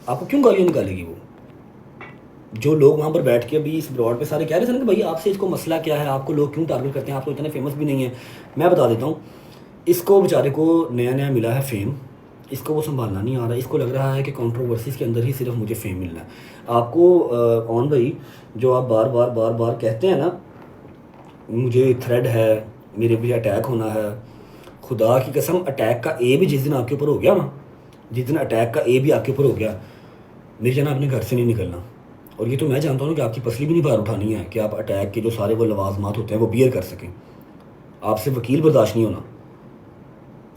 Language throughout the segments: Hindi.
आपको क्यों गालियाँ निकालेगी वो? जो लोग वहाँ पर बैठ के अभी इस ब्रॉड पे सारे कह रहे थे ना कि भाई आपसे इसको मसला क्या है, आपको लोग क्यों टारगेट करते हैं, आप तो इतने फेमस भी नहीं है। मैं बता देता हूँ, इसको बेचारे को नया नया मिला है फेम, इसको वो संभालना नहीं आ रहा। इसको लग रहा है कि कंट्रोवर्सीज़ के अंदर ही सिर्फ मुझे फेम मिलना है। आपको कौन भाई, जो आप बार बार बार बार कहते हैं ना मुझे थ्रेड है, मेरे भी अटैक होना है, खुदा की कसम अटैक का ए भी जिस दिन आपके ऊपर हो गया ना, जिस दिन अटैक का ए भी आपके ऊपर हो गया, मेरी जान आपने घर से नहीं निकलना। और ये तो मैं जानता हूँ कि आपकी पसली भी नहीं बाहर उठानी है कि आप अटैक के जो सारे वो लवाजमात होते हैं वो बियर कर सकें। आपसे वकील बर्दाश्त नहीं होना,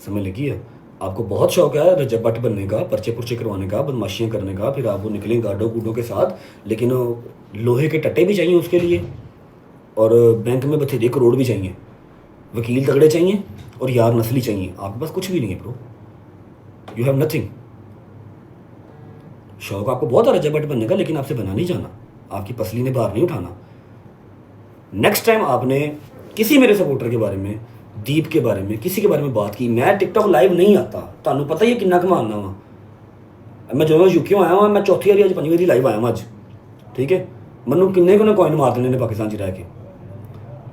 समझ लगी है? आपको बहुत शौक है रजब भट्ट बनने का, पर्चे पुर्चे करवाने का, बदमाशियाँ करने का, फिर आप वो निकलें गाडों कूडों के साथ, लेकिन लोहे के टट्टे भी चाहिए उसके लिए, और बैंक में बथेरे करोड़ भी चाहिए, वकील तगड़े चाहिए, और यार नस्ली चाहिए। आपके पास कुछ भी नहीं है ब्रो, यू हैव नथिंग। शौक आपको बहुत है रजब भट्ट बनने का, लेकिन आपसे बना नहीं जाना, आपकी पसली ने बाहर नहीं उठाना। नेक्स्ट टाइम आपने किसी मेरे सपोर्टर के बारे में, दीप के बारे में, किसी के बारे में बात की, मैं टिकटॉक लाइव नहीं आता, तुहानू पता ही है किन्ना कमाना वा। मैं जो यूके आया हुआ, मैं चौथी बारी अज पंजी बारी लाइव आया वहाँ अज, ठीक है। मैनू किन्ने को कॉइन मार देने ने पाकिस्तान च रह के,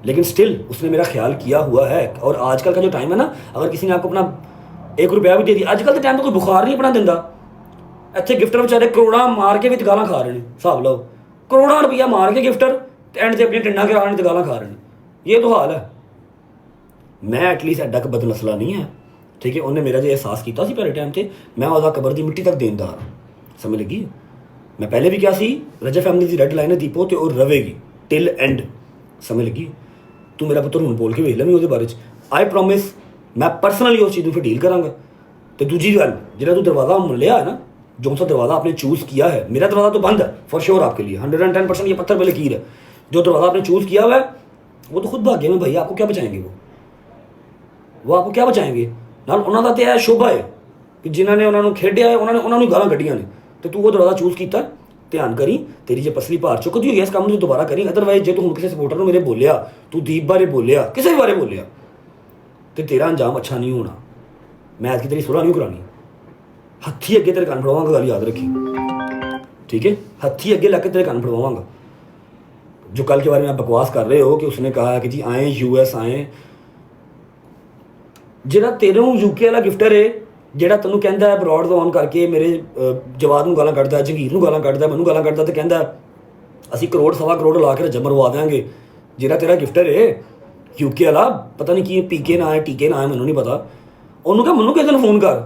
लेकिन स्टिल उसने मेरा ख्याल किया हुआ है। और आजकल का जो टाइम है ना, अगर किसी ने आपको अपना 1 रुपया भी दे दिया, आजकल के टाइम तो कोई बुखार नहीं अपना दिंदा। ਇੱਥੇ गिफ्टर बेचारे करोड़ा मार के भी गालां खा रहे हैं, हिसाब लो, करोड़ा रुपया मार के गिफ्टर एंड से अपनी टिंडा करा रहे हैं, गालां खा रहे हैं। ये तो हाल है। मैं एटलीस्ट एडा क बदनसला नहीं है, ठीक है। उन्हें मेरा जो एहसास किया पहले टाइम से, मैं वह कबर की मिट्टी तक देनदार, समझ लगी। मैं पहले भी क्या सी, रजब फैमिली की रेड लाइन है दीपो तो और रवेगी टिल एंड, समझ लगी। तू मेरा पुत्र हूँ बोल के वेख लै मैं बारे आई प्रॉमिस, मैं पर्सनली उस चीज़ में फिर डील करांगा। तो दूजी गल, जो तू दरवाज़ा लिया है ना, जो सा दरवाज़ा आपने चूज़ किया है, मेरा दरवाज़ा तो बंद है फॉर श्योर आपके लिए, 110% ये पत्थर पे लकीर है। जो दरवाज़ा आपने चूज़ किया हुआ है वो तो खुद भाग्य में भाई, आपको क्या बचाएंगे वो आपको क्या बचाएंगे। नाल उन्हों का तो यह शोभा है कि जिन्होंने उन्होंने खेडिया है, उन्होंने गालां कढ़िया ने, तो तू वो दरवाज़ा चूज़ किया, ध्यान करी तेरी जो पसली भार चुकती हुई है इस काम में दोबारा करी। अदरवाइज जो तू हूँ किसी सपोर्टर ने मेरे बोलिया, तू दीप बारे बोलिया, किसी बारे बोलिया, तो तेरा अंजाम अच्छा नहीं होना। मैं आज की तेरी सुलह नहीं करानी, हथी अगे तेरे कान फड़वांगा, गल याद रखी, ठीक है। हथी अगे लग के तेरे कान फड़वांगा। जो कल के बारे में आप बकवास कर रहे हो कि उसने कहा कि जी आए यूएस आए, ਜਿਹੜਾ तेरे यूके वाला गिफ्टर है, ਜਿਹੜਾ ਤੈਨੂੰ ਕਹਿੰਦਾ ਹੈ ਬਰੋਡ ਦਾ ਔਨ ਕਰਕੇ ਮੇਰੇ ਜਵਾਦ ਨੂੰ ਗਾਲਾਂ ਕੱਢਦਾ, ਜੰਗੀਰ ਨੂੰ ਗਾਲਾਂ ਕੱਢਦਾ, ਮੈਨੂੰ ਗਾਲਾਂ ਕੱਢਦਾ, ਤੇ ਕਹਿੰਦਾ ਅਸੀਂ ਕਰੋੜ ਸਵਾ ਕਰੋੜ ਲਾ ਕੇ ਰਜਬ ਮਰਵਾ ਦੇਵਾਂਗੇ। ਜਿਹੜਾ ਤੇਰਾ ਗਿਫਟਰ ਹੈ यूके वाला, पता नहीं की पीके ना है टीके ना है, ਮੈਨੂੰ नहीं पता, ਉਹਨੂੰ ਕਹ ਮੈਨੂੰ ਕਿਸੇ ਨੂੰ ਫੋਨ ਕਰ,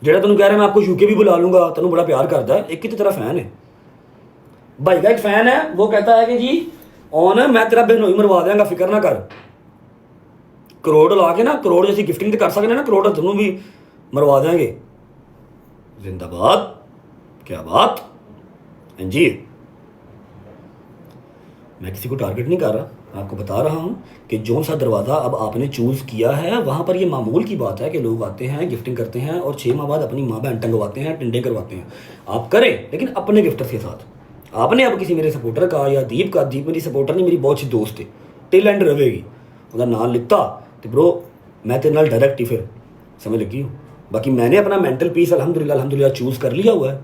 ਜਿਹੜਾ ਤੈਨੂੰ ਕਹਿ ਰਿਹਾ मैं आपको यूके भी बुला लूँगा, ਤੈਨੂੰ बड़ा प्यार करता है। एक ही तो तेरा फैन है भाई का, एक फैन है, वो कहता है कि जी ऑन मैं तेरा बेनोई मरवा देंगा, फिक्र ना कर। करोड़ ला के ना, करोड़ जैसी गिफ्टिंग तो कर सकते ना, करोड़ तेनों भी मरवा देंगे। जिंदाबाद, क्या बात है जी। मैं किसी को टारगेट नहीं कर रहा, आपको बता रहा हूँ कि जो सा दरवाज़ा अब आपने चूज़ किया है वहाँ पर ये मामूल की बात है कि लोग आते हैं गिफ्टिंग करते हैं और 6 माह बाद अपनी माँ बहन टंगवाते हैं, टिंडे करवाते हैं। आप करें लेकिन अपने गिफ्टर के साथ। आपने अब किसी मेरे सपोर्टर का या दीप का, दीप मेरी सपोर्टर नहीं, मेरी बहुत अच्छी दोस्त है, टिल एंड रवेगी, उसका नाम लिखता तो ब्रो मैं तेरे नाल डायरेक्ट ही फिर, समझ लगी हूँ। बाकी मैंने अपना मेंटल पीस अल्हम्दुलिल्लाह चूज़ कर लिया हुआ है।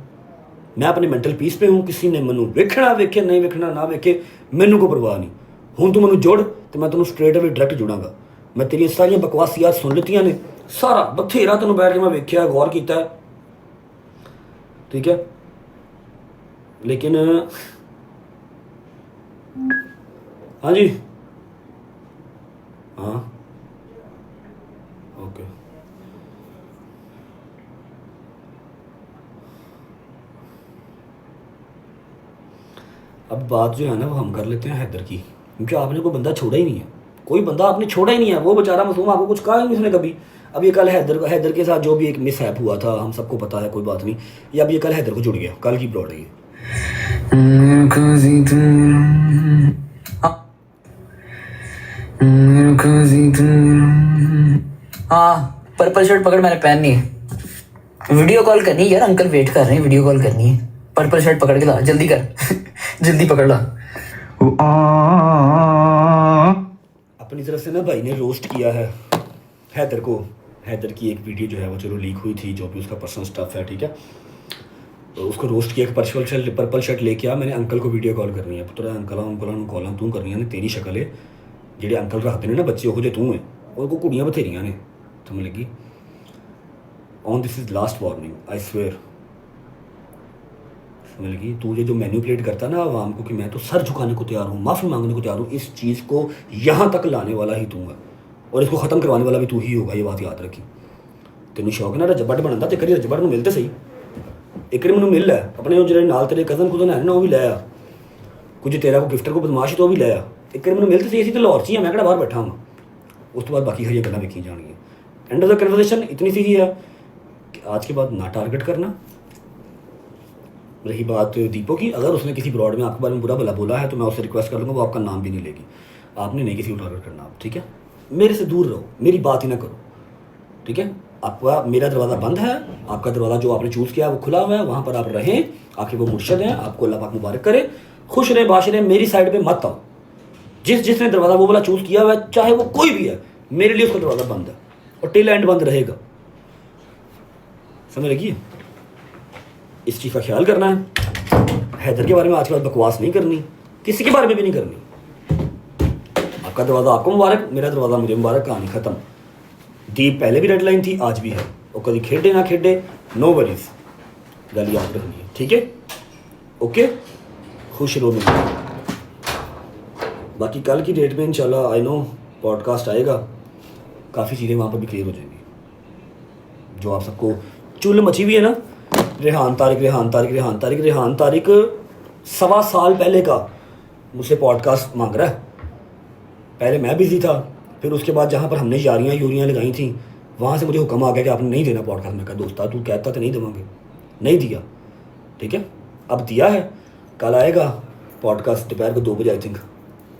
मैं अपने मेंटल पीस पे हूँ, किसी ने मैनू वेखना वेखे नहीं वेखना ना वेखे, मैनू को परवाह नहीं। हूँ तू मैनू जुड़ तो मैं तेनों स्ट्रेट अवे डायरेक्ट जुड़ांगा। मैं तेरी सारिया बकवासियात सुन लितियां ने, सारा बथेरा तेनों बैठ के मैं वेख्या गौर किया, ठीक है। लेकिन हाँ जी, हाँ ओके, अब बात जो है ना वो हम कर लेते हैं हैदर की, क्योंकि आपने कोई बंदा छोड़ा ही नहीं है, कोई बंदा आपने छोड़ा ही नहीं है। वो बेचारा मासूम आपको कुछ कहा ही नहीं उसने कभी। अब ये कल हैदर के साथ जो भी एक मिसहैप हुआ था हम सबको पता है, कोई बात नहीं। ये अब ये कल हैदर को जुड़ गया, कल की ब्लॉड है ये। हाँ पर्पल शर्ट पकड़, मैंने पहननी है, वीडियो कॉल करनी है यार, अंकल वेट कर रहे हैं, वीडियो कॉल करनी है। पर्पल शर्ट पकड़ के ला, जल्दी कर जल्दी पकड़ ला। अपनी तरफ से ना भाई ने रोस्ट किया है हैदर को। हैदर की एक वीडियो जो है वो चलो लीक हुई थी, जो भी उसका पर्सनल स्टफ है, ठीक है। उसको रोस्ट किया कि पर्पल शर्ट लेके आ, मैंने अंकल को वीडियो कॉल करनी है। पुत्रा अंकल कॉल तू करनी है, तेरी शक्ल है ਜਿਹੜੇ अंकल रखते हैं ना बच्चे वो जे तू है, और को कुड़ियाँ बथेरियाँ ने, समझ लगी। On this is last warning, I swear, समझ लगी। तू ये जो मैनिपुलेट करता है ना आवाम को कि मैं तो सर झुकाने को तैयार हूँ, माफ़ी मांगने को तैयार हूँ, इस चीज़ को यहाँ तक लाने वाला ही तू है और इसको ख़त्म करवाने वाला भी तू ही होगा, ये बात याद रखी। तेन शौक है ना रजबट बनता तो करी रजबट में मिलते सही, एक मैं मिल है अपने जो नाल तेरे कज़न कुजन है ना वो भी लै आ, कुछ तेरा को गिफ्टर को बदमाश तो वो भी लै आ, एक मैं मिलते सही, तो लाहौर च ही मैं किहड़ा बाहर बैठा हाँ। उस तो बाद बाकी हरिया गल्लां वेखी जानियां। एंड ऑफ द कन्वर्सेशन इतनी सी ही है कि आज के बाद ना टारगेट करना। रही बात दीपो की, अगर उसने किसी ब्रॉड में आपके बारे में बुरा भला बोला है तो मैं उससे रिक्वेस्ट कर लूँगा, वो आपका नाम भी नहीं लेगी। आपने नहीं किसी को टारगेट करना, आप ठीक है, मेरे से दूर रहो, मेरी बात ही ना करो, ठीक है। आपका मेरा दरवाज़ा बंद है, आपका दरवाज़ा जो आपने चूज़ किया है वो खुला हुआ है, वहाँ पर आप रहें। आखिर वो मुर्शद हैं, आपको अल्लाह पाक मुबारक करे, खुश रहे बाश रहे, मेरी साइड पे मत आओ। जिसने दरवाज़ा वो वाला चूज़ किया हुआ है, चाहे वो कोई भी है, मेरे लिए उसका दरवाज़ा बंद है और टिल एंड बंद रहेगा, समझ लगी। इस चीज़ का ख्याल करना है। हैदर के बारे में आज के बाद बकवास नहीं करनी, किसी के बारे में भी नहीं करनी। आपका दरवाज़ा आपको मुबारक, मेरा दरवाज़ा मुझे मुबारक, कहानी ख़त्म। दीप पहले भी रेड लाइन थी, आज भी है, और कभी खेडे ना खेडे नो वरीज, गल याद रखनी है, ठीक है, ओके। खुश रहो मिलकर। बाकी कल की डेट में इंशाल्लाह आई नो पॉडकास्ट आएगा, काफ़ी चीज़ें वहाँ पर भी क्लियर हो जाएंगी। जो आप सबको चुल मची हुई है ना, रेहान तारिक 1.25 साल पहले का मुझसे पॉडकास्ट मांग रहा है। पहले मैं बिज़ी था, फिर उसके बाद जहाँ पर हमने यारियाँ यूरियाँ लगाई थी वहाँ से मुझे हुक्म आ गया कि आपने नहीं देना पॉडकास्ट। में कहा दोस्ता तू कहता तो नहीं देवांगे, नहीं दिया, ठीक है, अब दिया है। कल आएगा पॉडकास्ट दोपहर को 2 बजे, आई थिंक,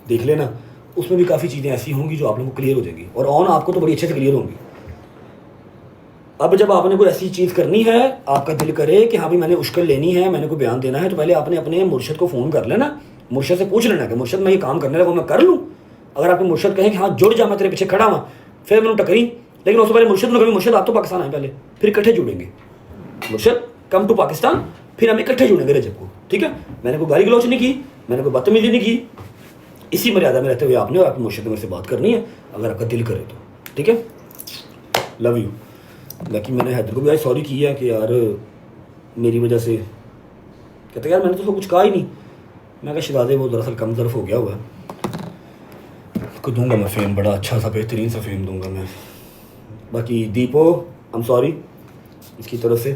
देख लेना। उसमें भी काफ़ी चीज़ें ऐसी होंगी जो आप लोगों को क्लियर हो जाएंगी, और ऑन आपको तो बड़ी अच्छे से क्लियर होंगी। अब जब आपने कोई ऐसी चीज़ करनी है, आपका दिल करे कि हाँ भाई मैंने उश्कल लेनी है, मैंने कोई बयान देना है, तो पहले आपने अपने मुर्शद को फ़ोन कर लेना, मुर्शद से पूछ लेना कि मुर्शद मैं ये काम करने लगा, मैं कर लूँ। अगर आपके मुर्शद कहें कि हाँ जुड़ जा, मैं तेरे पीछे खड़ा हुआ, फिर मैंने टकरी। लेकिन उससे पहले मुर्शद ने कभी मुर्शद आप तो पाकिस्तान आए पहले, फिर इकट्ठे जुड़ेंगे, मुर्शद कम टू पाकिस्तान, फिर हम इकट्ठे जुड़ेंगे रजब को, ठीक है। मैंने कोई गाली गलौच नहीं की, मैंने कोई बदतमीजी नहीं की, इसी मर्यादा में रहते हुए आपने और आपके मुर्शद ने मेरे से बात करनी है, अगर आपका दिल करे तो, ठीक है। Love you. बाकी मैंने हैदर को भी आज सॉरी की है कि यार मेरी वजह से, कहते यार मैंने तो उसको कुछ कहा ही नहीं। मैं कहा शहजादे वो दरअसल कम तरफ हो गया हुआ है, उसको दूंगा मैं फेम, बड़ा अच्छा सा बेहतरीन सा फेम दूंगा मैं। बाकी दीपो आई एम सॉरी इसकी तरफ से,